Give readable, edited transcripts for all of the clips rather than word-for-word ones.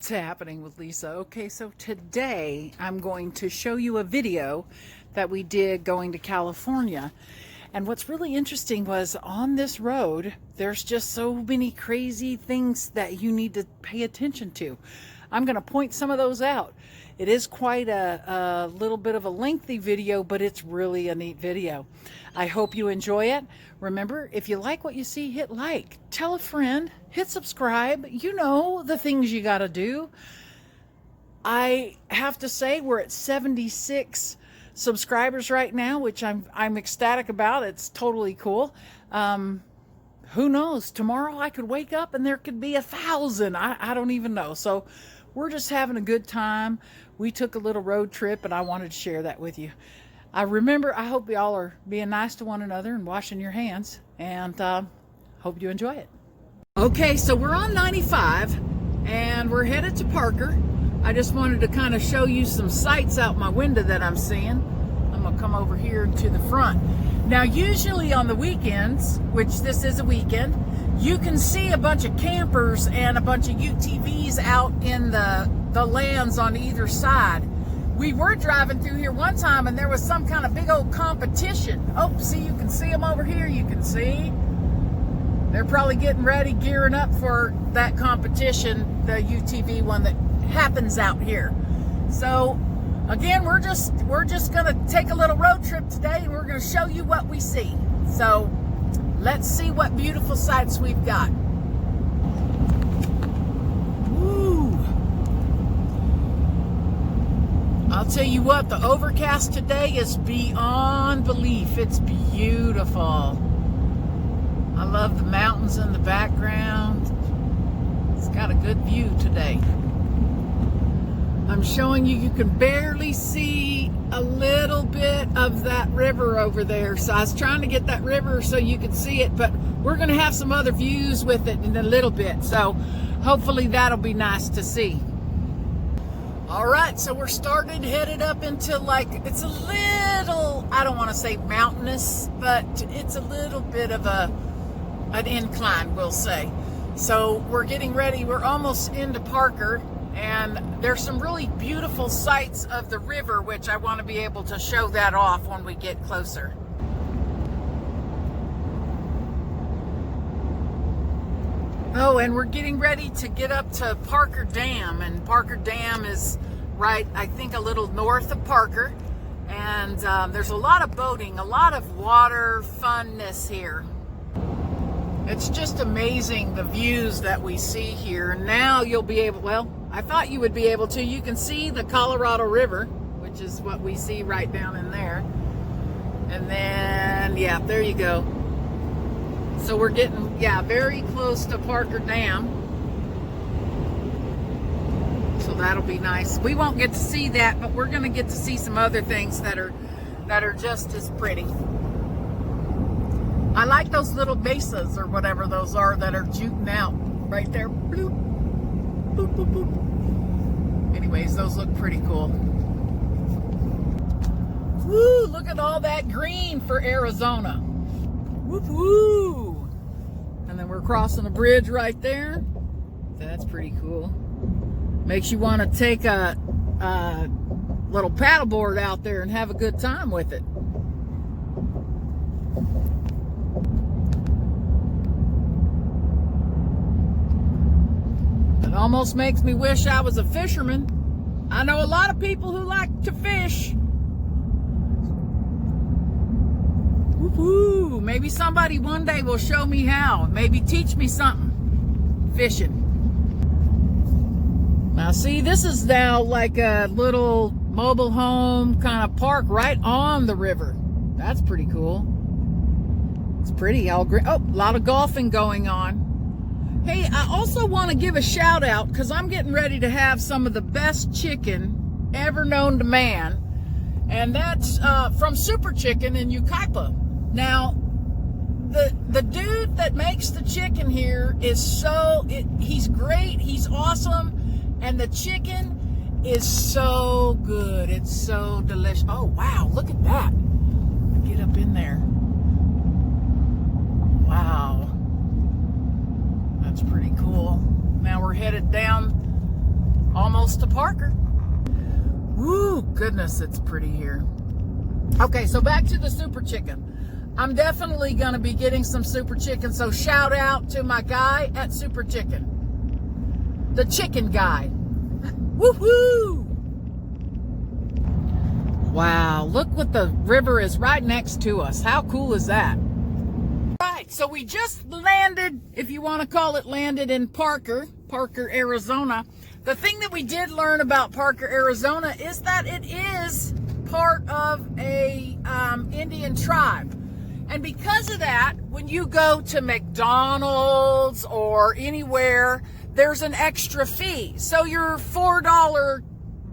What's happening with Lisa? Okay, so today I'm going to show you a video that we did going to California. And what's really interesting was on this road, there's just so many crazy things that you need to pay attention to. I'm going to point some of those out. It is quite a little bit of a lengthy video, but it's really a neat video. I hope you enjoy it. Remember, if you like what you see, hit like, tell a friend, hit subscribe. You know the things you got to do. I have to say we're at 76 subscribers right now, which I'm ecstatic about. It's totally cool. Who knows? Tomorrow I could wake up and there could be 1,000. I don't even know. So we're just having a good time. We took a little road trip and I wanted to share that with you. I hope y'all are being nice to one another and washing your hands, and hope you enjoy it. Okay, so we're on 95 and we're headed to Parker. I just wanted to kind of show you some sights out my window that I'm seeing. I'm gonna come over here to the front. Now, usually on the weekends, which this is a weekend, you can see a bunch of campers and a bunch of UTVs out in the lands on either side. We were driving through here one time and there was some kind of big old competition. Oh, see, you can see them over here. You can see they're probably getting ready, gearing up for that competition, the UTV one that happens out here. So again, we're just gonna take a little road trip today and we're gonna show you what we see. So let's see what beautiful sights we've got. Woo! I'll tell you what, the overcast today is beyond belief. It's beautiful. I love the mountains in the background. It's got a good view today. I'm showing you, you can barely see a little bit of that river over there. So I was trying to get that river so you could see it, but we're going to have some other views with it in a little bit. So hopefully that'll be nice to see. All right, so we're headed up into it's a little, I don't want to say mountainous, but it's a little bit of an incline, we'll say. So we're getting ready. We're almost into Parker. And there's some really beautiful sights of the river, which I want to be able to show that off when we get closer. Oh, and we're getting ready to get up to Parker Dam. And Parker Dam is right, I think, a little north of Parker. And there's a lot of boating, a lot of water funness here. It's just amazing the views that we see here. Now you'll be able, well, I thought you would be able to. You can see the Colorado River, which is what we see right down in there. And then, yeah, there you go. So we're getting, yeah, very close to Parker Dam. So that'll be nice. We won't get to see that, but we're going to get to see some other things that are just as pretty. I like those little mesas or whatever those are that are juting out right there. Bloop, boop, boop, boop. Anyways, those look pretty cool. Woo, look at all that green for Arizona. Whoop, woo. And then we're crossing a bridge right there. That's pretty cool. Makes you want to take a little paddleboard out there and have a good time with it. It almost makes me wish I was a fisherman. I know a lot of people who like to fish. Woo-hoo. Maybe somebody one day will show me how. Maybe teach me something. Fishing. Now see, this is now like a little mobile home kind of park right on the river. That's pretty cool. It's pretty. All green. Oh, a lot of golfing going on. Hey, I also want to give a shout out because I'm getting ready to have some of the best chicken ever known to man. And that's from Super Chicken in Yucaipa. Now, the dude that makes the chicken here is he's great, he's awesome, and the chicken is so good. It's so delicious. Oh, wow, look at that. Get up in there. Wow. That's pretty cool. Now we're headed down almost to Parker. Woo, goodness, it's pretty here. Okay, so back to the super chicken. I'm definitely going to be getting some super chicken, so shout out to my guy at Super Chicken. The chicken guy. Woohoo! Wow, look what the river is right next to us. How cool is that? Right, so we just landed, if you want to call it landed, in Parker, Arizona. The thing that we did learn about Parker, Arizona is that it is part of a Indian tribe. And because of that, when you go to McDonald's or anywhere, there's an extra fee. So your $4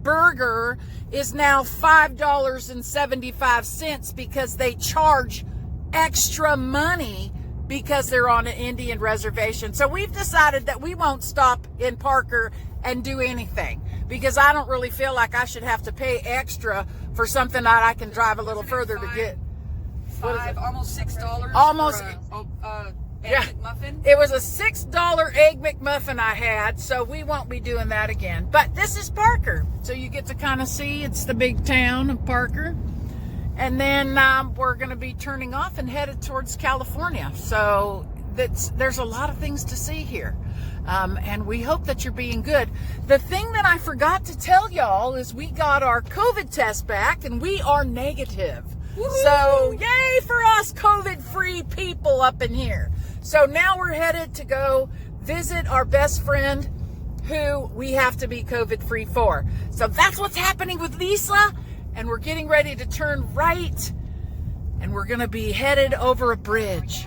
burger is now $5.75 because they charge extra money because they're on an Indian reservation. So we've decided that we won't stop in Parker and do anything because I don't really feel like I should have to pay extra for something that I can drive a little further to get. Almost $6. Almost. Egg McMuffin. It was a $6 egg McMuffin I had, so we won't be doing that again. But this is Parker, so you get to kind of see it's the big town of Parker. And then we're going to be turning off and headed towards California. So there's a lot of things to see here. And we hope that you're being good. The thing that I forgot to tell y'all is we got our COVID test back and we are negative. Woo-hoo! So yay for us COVID-free people up in here. So now we're headed to go visit our best friend who we have to be COVID-free for. So that's what's happening with Lisa. And we're getting ready to turn right. And we're going to be headed over a bridge.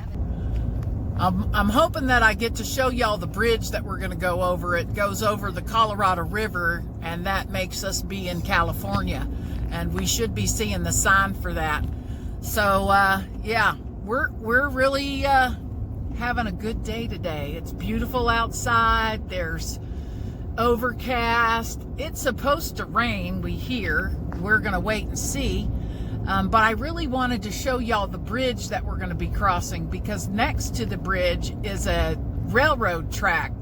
I'm hoping that I get to show y'all the bridge that we're going to go over. It goes over the Colorado River, and that makes us be in California. And we should be seeing the sign for that. So, yeah, we're really having a good day today. It's beautiful outside. There's overcast. It's supposed to rain, we hear. We're going to wait and see. But I really wanted to show y'all the bridge that we're going to be crossing because next to the bridge is a railroad track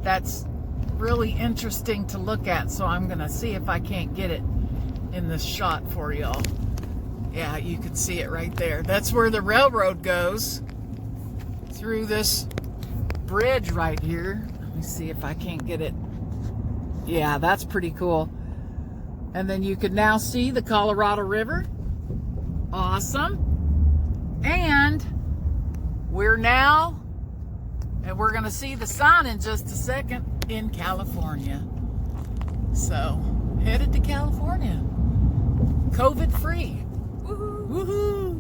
that's really interesting to look at. So I'm going to see if I can't get it in this shot for y'all. Yeah, you can see it right there. That's where the railroad goes through this bridge right here. Let me see if I can't get it. Yeah, that's pretty cool. And then you can now see the Colorado River. Awesome. And we're going to see the sign in just a second in California. So, headed to California. COVID-free. Woohoo! Woohoo!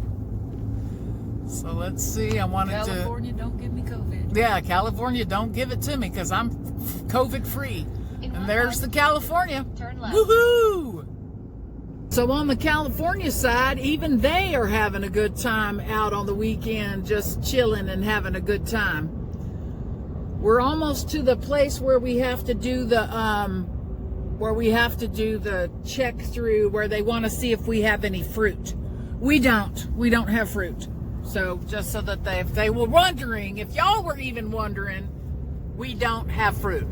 So let's see. California, don't give me COVID. Yeah, California, don't give it to me because I'm COVID-free. And there's the California. Turn left. Woohoo! So on the California side, even they are having a good time out on the weekend, just chilling and having a good time. We're almost to the place where we have to do the check through where they want to see if we have any fruit. We don't have fruit. So just so that if they were wondering, if y'all were even wondering, we don't have fruit.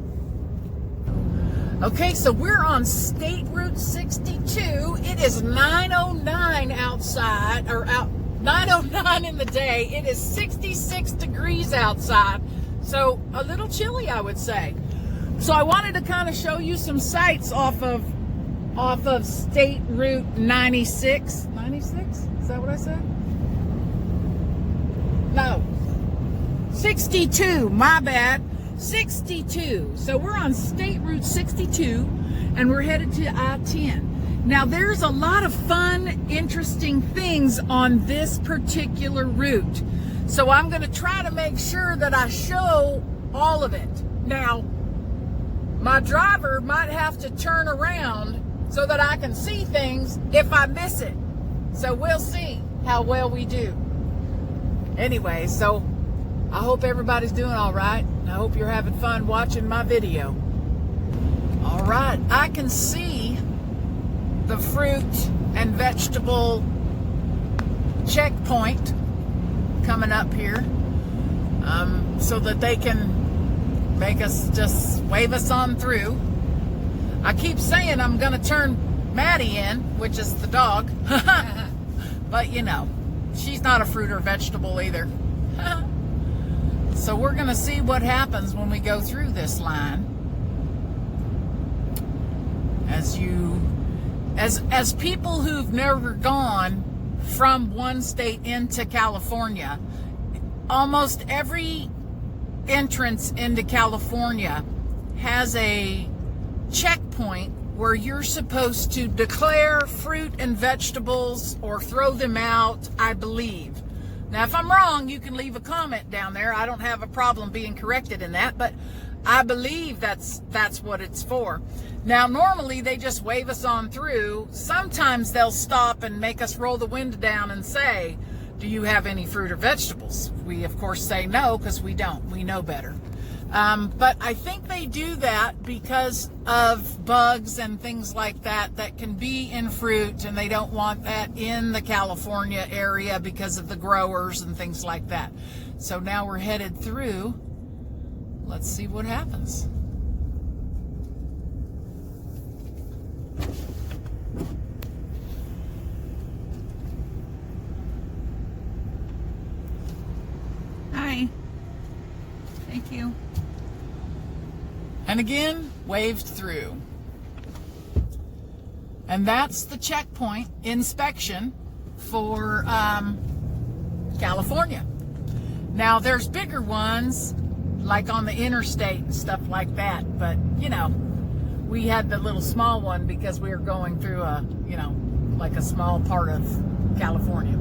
Okay, so we're on State Route 62. It is 9:09 outside, or 9:09 in the day. It is 66 degrees outside, so a little chilly, I would say. So I wanted to kind of show you some sights off of State Route 96. 96? Is that what I said? No. 62, my bad. 62. So we're on State Route 62 and we're headed to I-10. Now there's a lot of fun, interesting things on this particular route. So I'm going to try to make sure that I show all of it. Now, my driver might have to turn around so that I can see things if I miss it. So we'll see how well we do. Anyway, so I hope everybody's doing all right. I hope you're having fun watching my video. All right, I can see the fruit and vegetable checkpoint coming up here, so that they can make us just wave us on through. I keep saying I'm gonna turn Maddie in, which is the dog. But you know, she's not a fruit or vegetable either. So we're gonna see what happens when we go through this line. As people who've never gone from one state into California, almost every entrance into California has a checkpoint where you're supposed to declare fruit and vegetables or throw them out, I believe. Now, if I'm wrong, you can leave a comment down there. I don't have a problem being corrected in that, but I believe that's what it's for. Now, normally they just wave us on through. Sometimes they'll stop and make us roll the window down and say, do you have any fruit or vegetables? We, of course, say no, because we don't. We know better. But I think they do that because of bugs and things like that that can be in fruit, and they don't want that in the California area because of the growers and things like that. So now we're headed through. Let's see what happens. Hi. Thank you. And again, waved through. And that's the checkpoint inspection for California. Now, there's bigger ones, like on the interstate and stuff like that. But, you know, we had the little small one because we were going through a, you know, like a small part of California.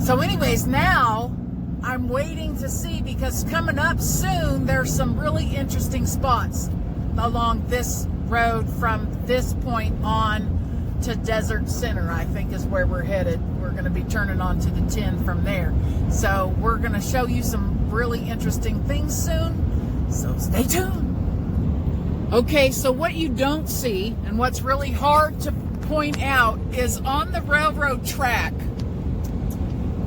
So anyways, now I'm waiting to see, because coming up soon, there's some really interesting spots along this road from this point on to Desert Center, I think is where we're headed. We're going to be turning onto the 10 from there. So we're going to show you some really interesting things soon. So stay tuned. Okay, so what you don't see and what's really hard to point out is on the railroad track,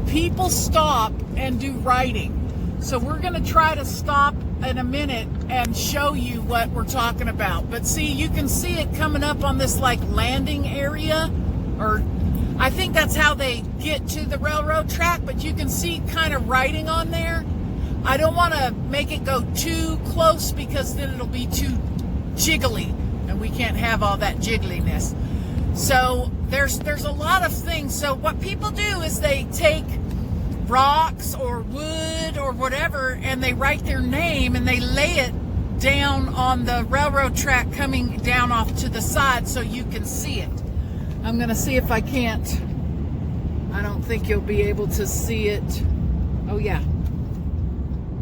people stop and do writing. So we're going to try to stop in a minute and show you what we're talking about. But see, you can see it coming up on this like landing area, or I think that's how they get to the railroad track, but you can see kind of writing on there. I don't want to make it go too close because then it'll be too jiggly and we can't have all that jiggliness. So there's a lot of things. So what people do is they take rocks or wood or whatever and they write their name and they lay it down on the railroad track coming down off to the side so you can see it. I'm going to see if I can't. I don't think you'll be able to see it. Oh yeah.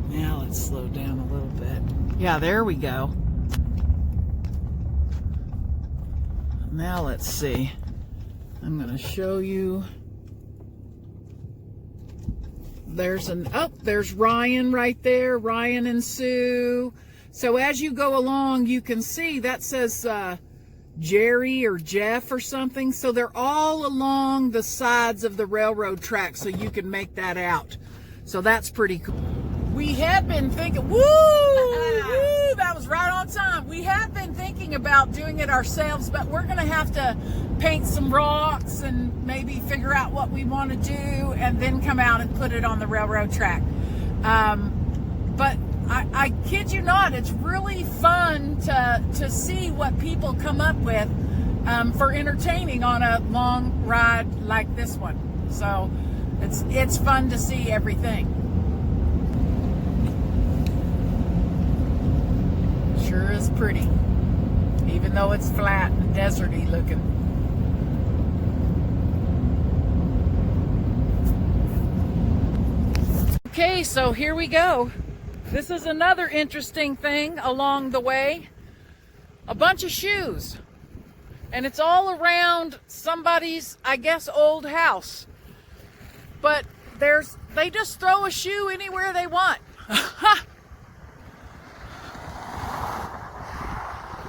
Now let's slow down a little bit. Yeah, there we go. Now let's see. I'm going to show you. There's Ryan right there, Ryan and Sue. So as you go along, you can see that says Jerry or Jeff or something. So they're all along the sides of the railroad track, so you can make that out. So that's pretty cool. We have been thinking, woo, that was right on time. We have been thinking about doing it ourselves, but we're going to have to paint some rocks and maybe figure out what we want to do and then come out and put it on the railroad track. But I kid you not, it's really fun to see what people come up with for entertaining on a long ride like this one. So it's fun to see everything. Sure is pretty, even though it's flat and deserty looking. Okay, so here we go. This is another interesting thing along the way. A bunch of shoes. And it's all around somebody's, I guess, old house. But they just throw a shoe anywhere they want.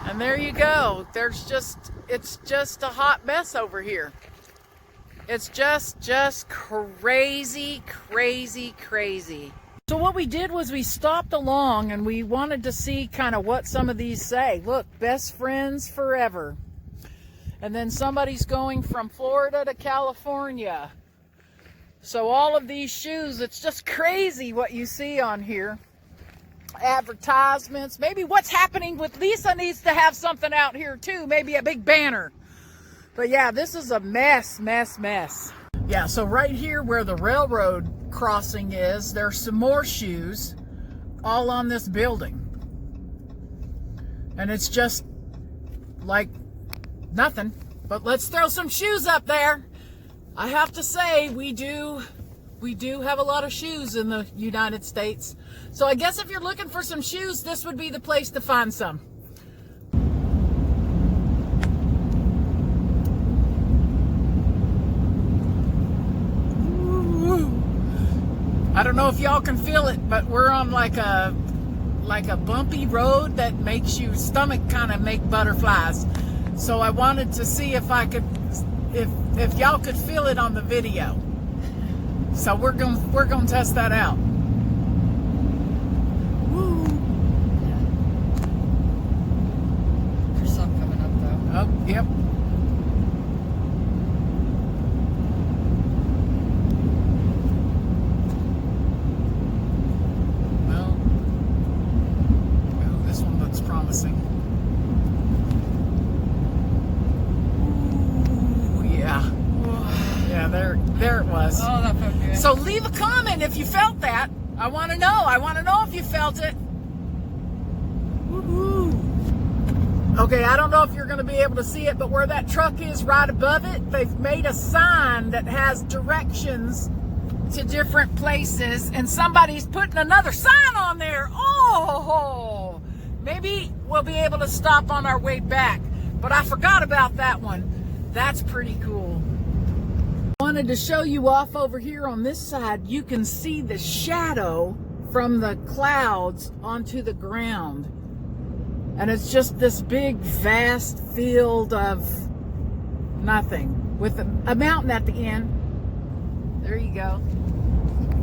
And there you go. It's just a hot mess over here. It's just crazy, crazy, crazy. So what we did was we stopped along and we wanted to see kind of what some of these say. Look, best friends forever. And then somebody's going from Florida to California. So all of these shoes, it's just crazy what you see on here. Advertisements. Maybe what's happening with Lisa needs to have something out here too. Maybe a big banner. But yeah, this is a mess. Yeah, so right here where the railroad crossing is, there's some more shoes all on this building. And it's just like nothing. But let's throw some shoes up there. I have to say, we do have a lot of shoes in the United States. So I guess if you're looking for some shoes, this would be the place to find some. I don't know if y'all can feel it, but we're on like a bumpy road that makes your stomach kind of make butterflies. So I wanted to see if I could, if y'all could feel it on the video. So we're gonna test that out. Woo. There's some coming up though. Oh, yep. Promising. Ooh, yeah. Yeah, there it was. Oh, that felt good. So leave a comment if you felt that. I want to know. I want to know if you felt it. Woo-hoo. Okay, I don't know if you're going to be able to see it, but where that truck is right above it, they've made a sign that has directions to different places, and somebody's putting another sign on there. Oh! Maybe we'll be able to stop on our way back, but I forgot about that one. That's pretty cool. I wanted to show you off over here on this side. You can see the shadow from the clouds onto the ground. And it's just this big, vast field of nothing with a mountain at the end. There you go.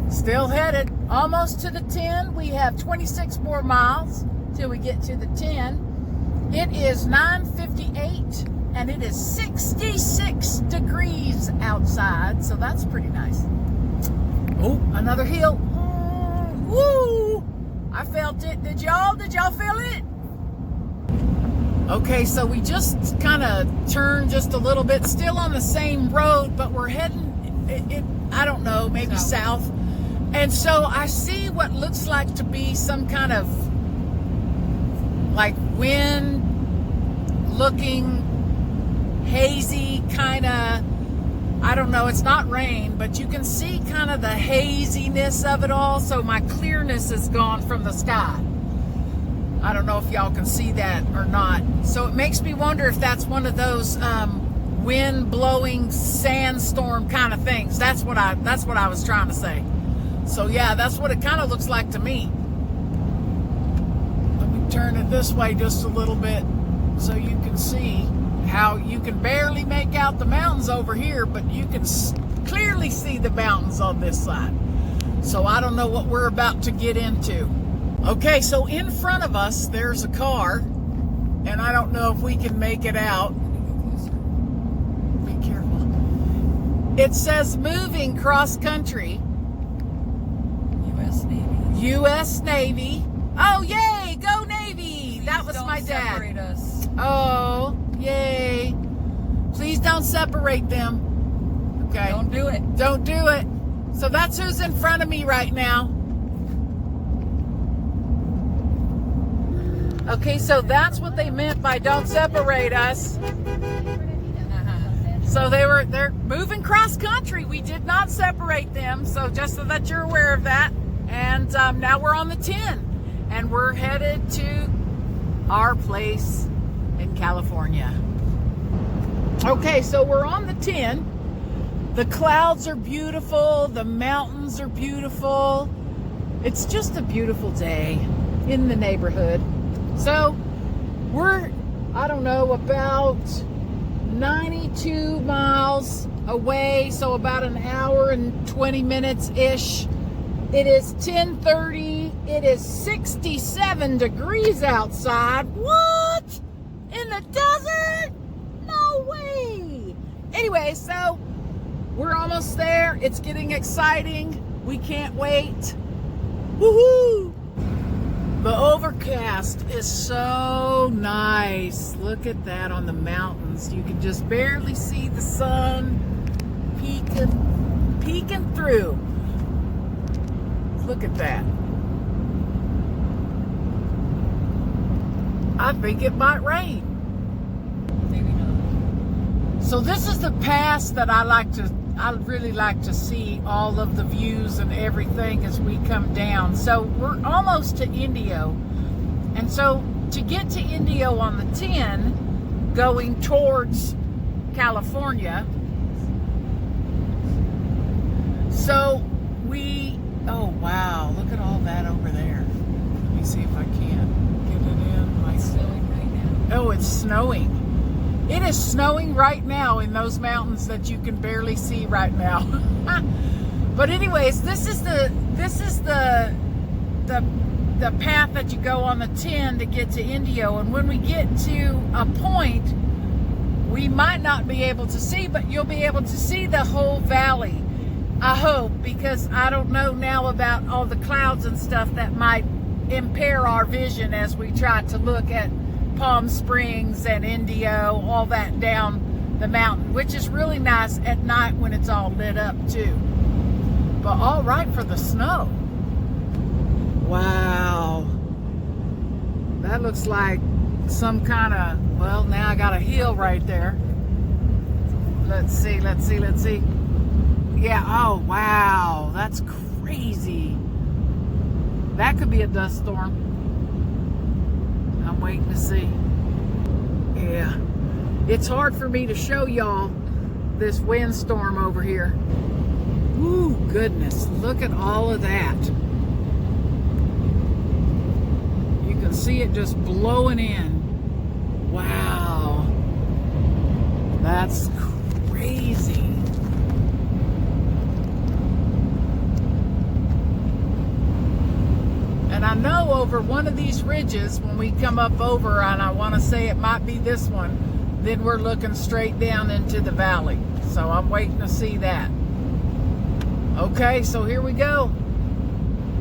Still headed almost to the 10. We have 26 more miles till we get to the 10. It is 9:58 and it is 66 degrees outside, so that's pretty nice. Oh, another hill. Woo! I felt it. Did y'all feel it? Okay, so we just kind of turned just a little bit, still on the same road, but we're heading, I don't know, maybe south. And so I see what looks like to be some kind of like wind looking hazy kind of, I don't know, it's not rain, but you can see kind of the haziness of it all. So my clearness is gone from the sky. I don't know if y'all can see that or not. So it makes me wonder if that's one of those wind blowing sandstorm kind of things. That's what I was trying to say. So yeah, that's what it kind of looks like to me. Turn it this way just a little bit so you can see how you can barely make out the mountains over here, but you can clearly see the mountains on this side. So I don't know what we're about to get into. Okay, so in front of us there's a car, and I don't know if we can make it out. Be careful. It says moving cross country. U.S. Navy. U.S. Navy. Oh, yay! Go Navy! Please, that was my dad. Separate us. Oh, yay! Please don't separate them. Okay. Don't do it. Don't do it. So that's who's in front of me right now. Okay, so that's what they meant by don't separate us. So they're moving cross country. We did not separate them. So just so that you're aware of that. And now we're on the 10. And we're headed to our place in California. Okay, so we're on the 10. The clouds are beautiful. The mountains are beautiful. It's just a beautiful day in the neighborhood. So we're, I don't know, about 92 miles away. So about an hour and 20 minutes-ish It is 10:30. It is 67 degrees outside. What? In the desert? No way. Anyway, so we're almost there. It's getting exciting. We can't wait. Woohoo! The overcast is so nice. Look at that on the mountains. You can just barely see the sun peeking through. Look at that. I think it might rain. Maybe not. So this is the pass that I really like to see all of the views and everything as we come down. So we're almost to Indio. And so to get to Indio on the 10, going towards California, so oh wow, look at all that over there. Let me see if I can get it in. It's snowing right now. Oh, it's snowing. It is snowing right now in those mountains that you can barely see right now. But anyways, this is the path that you go on the 10 to get to Indio. And when we get to a point, we might not be able to see, but you'll be able to see the whole valley. I hope, because I don't know now about all the clouds and stuff that might impair our vision as we try to look at Palm Springs and Indio, all that down the mountain, which is really nice at night when it's all lit up too. But all right for the snow. Wow. That looks like some kind of, well, now I got a hill right there. Let's see. Yeah, oh wow, that's crazy. That could be a dust storm. I'm waiting to see. Yeah, it's hard for me to show y'all this windstorm over here. Ooh, goodness, look at all of that. You can see it just blowing in. Wow, that's crazy. And I know over one of these ridges, when we come up over, and I want to say it might be this one, then we're looking straight down into the valley. So I'm waiting to see that. Okay, so here we go.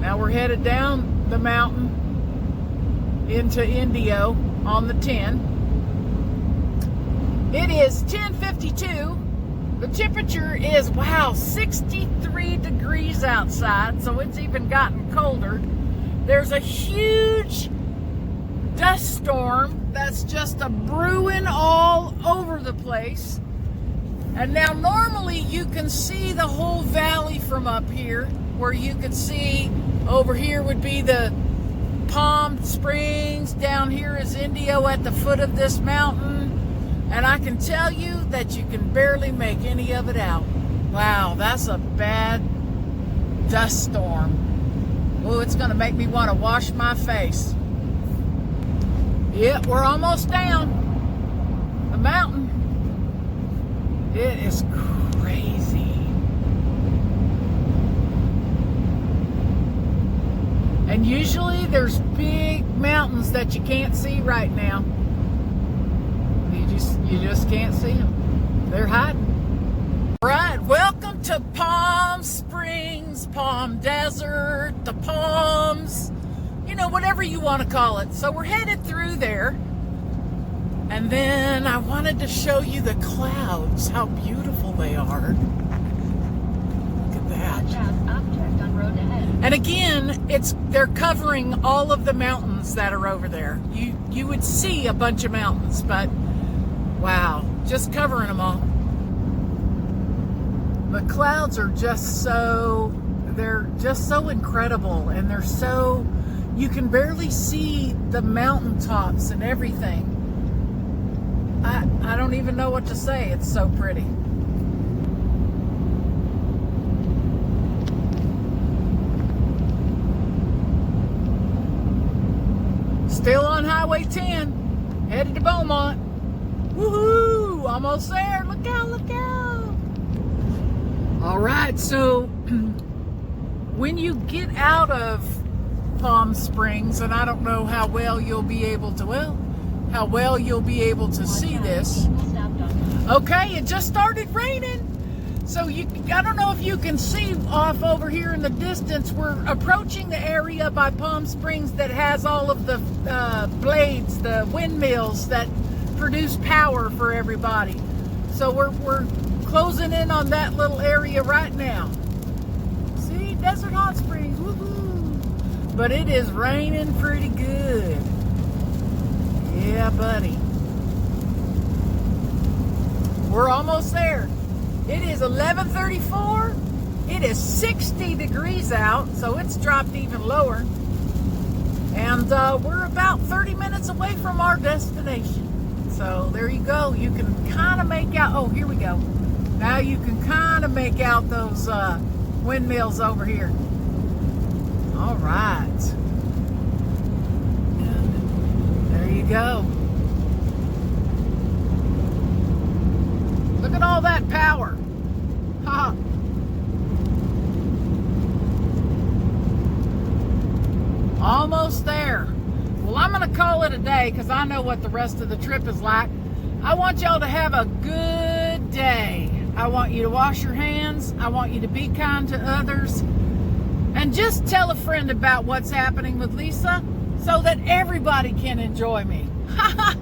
Now we're headed down the mountain into Indio on the 10. It is 10:52. The temperature is, wow, 63 degrees outside, so it's even gotten colder. There's a huge dust storm that's just a brewing all over the place. And now normally you can see the whole valley from up here, where you could see over here would be the Palm Springs, down here is Indio at the foot of this mountain. And I can tell you that you can barely make any of it out. Wow, that's a bad dust storm. Oh, it's going to make me want to wash my face. Yep, we're almost down the mountain. It is crazy. And usually there's big mountains that you can't see right now. You just can't see them. They're hiding. All right, welcome to Palm Springs, Palm Desert, the Palms, you know, whatever you want to call it. So we're headed through there. And then I wanted to show you the clouds, how beautiful they are. Look at that. Object on road ahead. And again, they're covering all of the mountains that are over there. You would see a bunch of mountains, but wow, just covering them all. The clouds are they're just so incredible, and they're so, you can barely see the mountaintops and everything. I don't even know what to say. It's so pretty. Still on Highway 10, headed to Beaumont. Woohoo! Almost there. Look out, look out. All right, so when you get out of Palm Springs, and I don't know how well you'll be able to, see this. Okay, it just started raining. So I don't know if you can see off over here in the distance, we're approaching the area by Palm Springs that has all of the blades, the windmills that produce power for everybody. So we're closing in on that little area right now. See, Desert Hot Springs, woohoo! But it is raining pretty good. Yeah, buddy. We're almost there. It is 11:34. It is 60 degrees out, so it's dropped even lower. And we're about 30 minutes away from our destination. So there you go. You can kind of make out, oh, here we go. Now you can kind of make out those windmills over here. All right. And there you go. Look at all that power. Ha. Almost there. Well, I'm going to call it a day because I know what the rest of the trip is like. I want y'all to have a good day. I want you to wash your hands. I want you to be kind to others. And just tell a friend about what's happening with Lisa so that everybody can enjoy me. Ha ha!